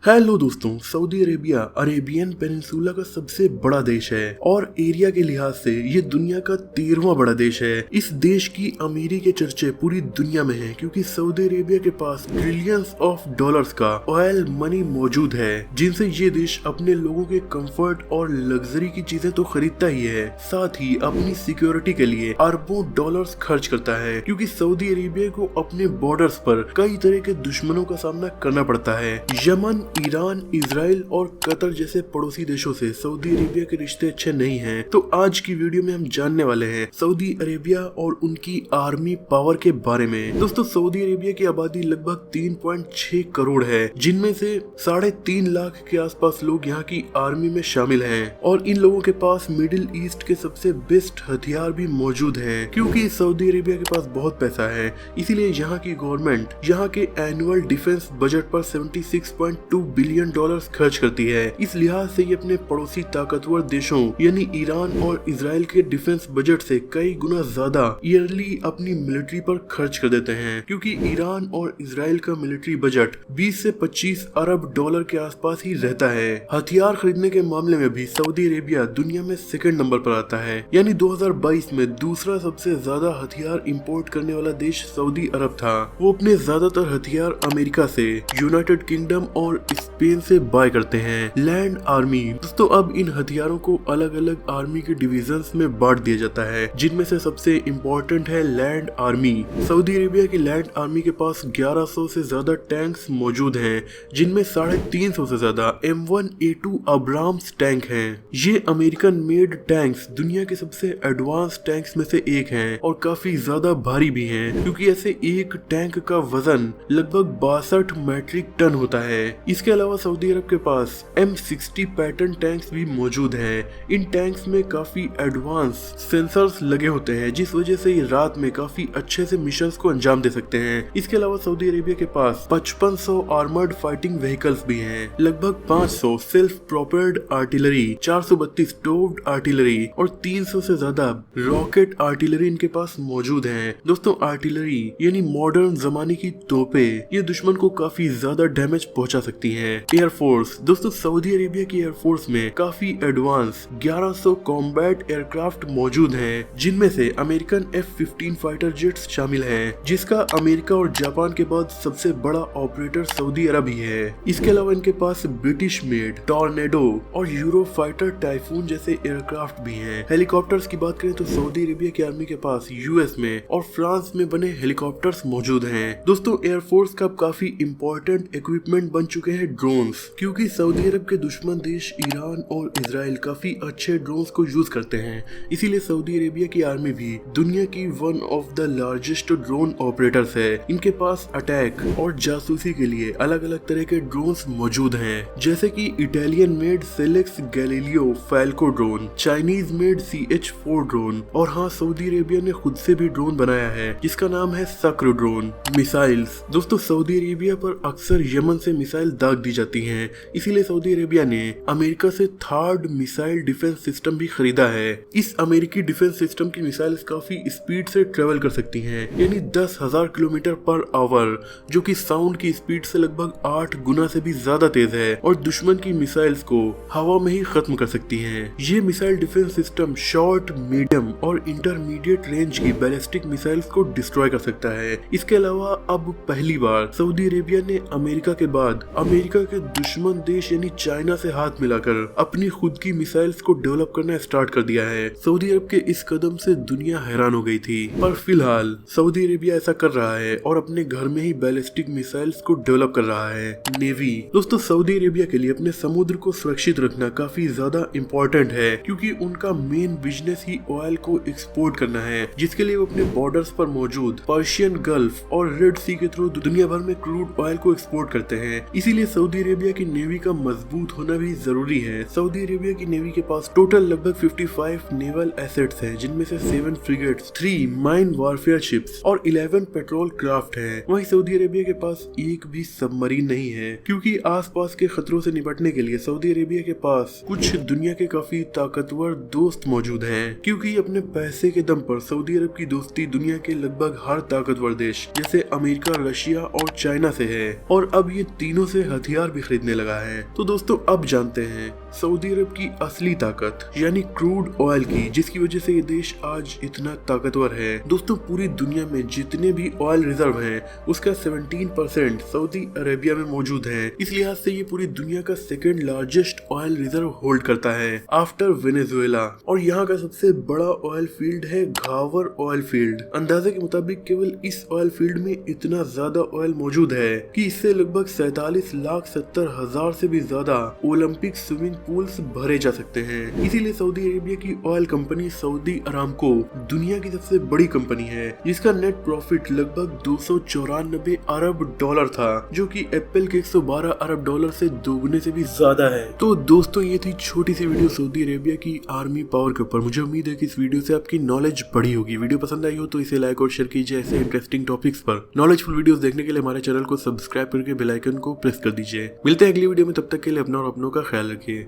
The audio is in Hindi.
हेलो दोस्तों, सऊदी अरेबिया अरेबियन पेनिनसुला का सबसे बड़ा देश है और एरिया के लिहाज से ये दुनिया का 13वां बड़ा देश है। इस देश की अमीरी के चर्चे पूरी दुनिया में हैं क्योंकि सऊदी अरेबिया के पास ट्रिलियंस ऑफ डॉलर्स का ऑयल मनी मौजूद है, जिनसे ये देश अपने लोगों के कंफर्ट और लग्जरी की चीजें तो खरीदता ही है, साथ ही अपनी सिक्योरिटी के लिए अरबों डॉलर्स खर्च करता है क्योंकि सऊदी अरेबिया को अपने बॉर्डर्स पर कई तरह के दुश्मनों का सामना करना पड़ता है। यमन, ईरान, इजराइल और कतर जैसे पड़ोसी देशों से सऊदी अरेबिया के रिश्ते अच्छे नहीं हैं। तो आज की वीडियो में हम जानने वाले हैं सऊदी अरेबिया और उनकी आर्मी पावर के बारे में। दोस्तों, सऊदी अरेबिया की आबादी लगभग 3.6 करोड़ है, जिनमें से 3.5 लाख के आसपास लोग यहाँ की आर्मी में शामिल हैं और इन लोगों के पास मिडिल ईस्ट के सबसे बेस्ट हथियार भी मौजूद हैं। क्योंकि सऊदी अरेबिया के पास बहुत पैसा है, इसीलिए यहाँ की गवर्नमेंट यहाँ के एनुअल डिफेंस बजट पर 76.2 बिलियन डॉलर्स खर्च करती है। इस लिहाज से ये अपने पड़ोसी ताकतवर देशों यानी ईरान और इजराइल के डिफेंस बजट से कई गुना ज्यादा ईयरली अपनी मिलिट्री पर खर्च कर देते हैं। क्योंकि ईरान और इजराइल का मिलिट्री बजट 20 से 25 अरब डॉलर के आसपास ही रहता है। हथियार खरीदने के मामले में भी सऊदी अरेबिया दुनिया में सेकंड नंबर पर आता है, यानी 2022 में दूसरा सबसे ज्यादा हथियार इंपोर्ट करने वाला देश सऊदी अरब था। वो अपने ज्यादातर हथियार अमेरिका से, यूनाइटेड किंगडम और स्पेन से बाय करते हैं। लैंड आर्मी दोस्तों, अब इन हथियारों को अलग अलग आर्मी के डिविजन्स में बांट दिया जाता है, जिनमें से सबसे इम्पोर्टेंट है लैंड आर्मी। सऊदी अरेबिया की लैंड आर्मी के पास 1100 से ज्यादा टैंक्स मौजूद हैं, जिनमें 350 से ज्यादा M1A2 अब्राम्स टैंक हैं। ये अमेरिकन मेड टैंक्स दुनिया के सबसे एडवांस टैंक्स में से एक हैं और काफी ज्यादा भारी भी हैं, क्योंकि ऐसे एक टैंक का वजन लगभग 62 मैट्रिक टन होता है। इसके अलावा सऊदी अरब के पास M60 पैटर्न टैंक्स भी मौजूद हैं। इन टैंक्स में काफी एडवांस सेंसर्स लगे होते हैं, जिस वजह से ये रात में काफी अच्छे से मिशंस को अंजाम दे सकते हैं। इसके अलावा सऊदी अरेबिया के पास 5500 आर्मर्ड फाइटिंग व्हीकल्स भी हैं, लगभग 500 self propelled artillery, 432 towed artillery और 300 से ज्यादा रॉकेट आर्टिलरी इनके पास मौजूद हैं। दोस्तों, आर्टिलरी यानी मॉडर्न जमाने की तोपें ये दुश्मन को काफी ज्यादा डैमेज पहुंचा सकती हैं। एयरफोर्स दोस्तों, सऊदी अरेबिया की एयरफोर्स में काफी एडवांस 1100 कॉम्बैट एयरक्राफ्ट मौजूद हैं, जिनमें से अमेरिकन F-15 फाइटर जेट्स शामिल हैं, जिसका अमेरिका और जापान के बाद सबसे बड़ा ऑपरेटर सऊदी अरब ही है। इसके अलावा इनके पास ब्रिटिश मेड टॉर्नेडो और यूरो फाइटर टाइफून जैसे एयरक्राफ्ट भी हैं। हेलीकॉप्टर्स की बात करें तो सऊदी अरेबिया की आर्मी के पास यूएस में और फ्रांस में बने हेलीकॉप्टर्स मौजूद हैं। दोस्तों, एयरफोर्स का काफी इंपॉर्टेंट इक्विपमेंट बन चुके हैं ड्रोन्स, क्योंकि सऊदी अरब के दुश्मन देश ईरान और इजराइल काफी अच्छे ड्रोन्स को यूज करते हैं। इसीलिए सऊदी अरेबिया की आर्मी भी दुनिया की one of the largest drone operators है। इनके पास अटैक और जासूसी के लिए अलग अलग तरह के ड्रोन्स मौजूद हैं, जैसे कि Italian made Selex Galileo Falco drone, Chinese made CH-4 drone और हाँ, सऊदी अरेबिया ने खुद से भी ड्रोन बनाया है जिसका नाम है सक्र ड्रोन। मिसाइल्स दोस्तों, सऊदी अरेबिया पर अक्सर यमन से मिसाइल दाग दी जाती हैं, इसीलिए सऊदी अरेबिया ने अमेरिका से थर्ड मिसाइल डिफेंस सिस्टम भी खरीदा है। इस अमेरिकी डिफेंस सिस्टम की मिसाइल्स काफी स्पीड से ट्रेवल कर सकती हैं, यानी 10,000 किलोमीटर पर आवर, जो कि साउंड की स्पीड से लगभग 8 गुना से भी ज्यादा तेज है और दुश्मन की मिसाइल्स को हवा में ही खत्म कर सकती हैं। ये missile defence system short, medium और इंटरमीडिएट रेंज की बैलिस्टिक मिसाइल्स को डिस्ट्रॉय कर सकता है। इसके अलावा अब पहली बार सऊदी अरेबिया ने अमेरिका के बाद अमेरिका के दुश्मन देश यानी चाइना से हाथ मिलाकर अपनी खुद की मिसाइल्स को डेवलप करना स्टार्ट कर दिया है। सऊदी अरब के इस कदम से दुनिया हैरान हो गई थी, पर फिलहाल सऊदी अरेबिया ऐसा कर रहा है और अपने घर में ही बैलिस्टिक मिसाइल्स को डेवलप कर रहा है। नेवी दोस्तों, सऊदी अरेबिया के लिए अपने समुद्र को सुरक्षित रखना काफी ज्यादा इम्पोर्टेंट है, क्योंकि उनका मेन बिजनेस ही ऑयल को एक्सपोर्ट करना है, जिसके लिए वो अपने बॉर्डर्स पर मौजूद पर्शियन गल्फ और रेड सी के थ्रू दुनिया भर में क्रूड ऑयल को एक्सपोर्ट करते हैं। इसीलिए सऊदी अरेबिया की नेवी का मजबूत होना भी जरूरी है। सऊदी अरेबिया की नेवी के पास टोटल लगभग 55 नेवल एसेट्स हैं, जिनमें से 7 फ्रिगेट्स, 3 माइन वारफेयर शिप्स और 11 पेट्रोल क्राफ्ट हैं। वहीं सऊदी अरेबिया के पास एक भी सबमरीन नहीं है, क्योंकि आसपास के खतरों से निपटने के लिए सऊदी अरेबिया के पास कुछ दुनिया के काफी ताकतवर दोस्त मौजूद हैं। क्योंकि अपने पैसे के दम पर सऊदी अरब की दोस्ती दुनिया के लगभग हर ताकतवर देश जैसे अमेरिका, रशिया और चाइना से है और अब ये तीनों से हथियार भी खरीदने लगा है। तो दोस्तों अब जानते हैं सऊदी अरब की असली ताकत यानी क्रूड ऑयल की, जिसकी वजह से ये देश आज इतना ताकतवर है। दोस्तों पूरी दुनिया में जितने भी ऑयल रिजर्व हैं उसका 17% सऊदी अरेबिया में मौजूद है। इस लिहाज से ये पूरी दुनिया का second largest oil reserve hold करता है आफ्टर वेनेजुएला। और यहाँ का सबसे बड़ा ऑयल फील्ड है घावर ऑयल फील्ड। अंदाजे के मुताबिक केवल इस ऑयल फील्ड में इतना ज्यादा ऑयल मौजूद है कि इससे लगभग 47,70,000 से भी ज्यादा ओलंपिक स्विमिंग पूल्स भरे जा सकते हैं। इसीलिए सऊदी अरेबिया की ऑयल कंपनी सऊदी अरामको दुनिया की सबसे बड़ी कंपनी है, जिसका नेट प्रॉफिट लगभग 294 अरब डॉलर था, जो कि एप्पल के 112 अरब डॉलर से दोगुने से भी ज्यादा है। तो दोस्तों ये थी छोटी सी वीडियो सऊदी अरेबिया की आर्मी पावर के ऊपर। मुझे उम्मीद है कि इस वीडियो से आपकी नॉलेज बढ़ी होगी। वीडियो पसंद आई हो तो इसे लाइक और शेयर कीजिए। ऐसे इंटरेस्टिंग टॉपिक्स पर नॉलेजफुल वीडियोस देखने के लिए हमारे चैनल को सब्सक्राइब करके बेल आइकन को प्रेस कर दीजिए। मिलते हैं अगली वीडियो में, तब तक के लिए अपना और अपनों का ख्याल रखिए।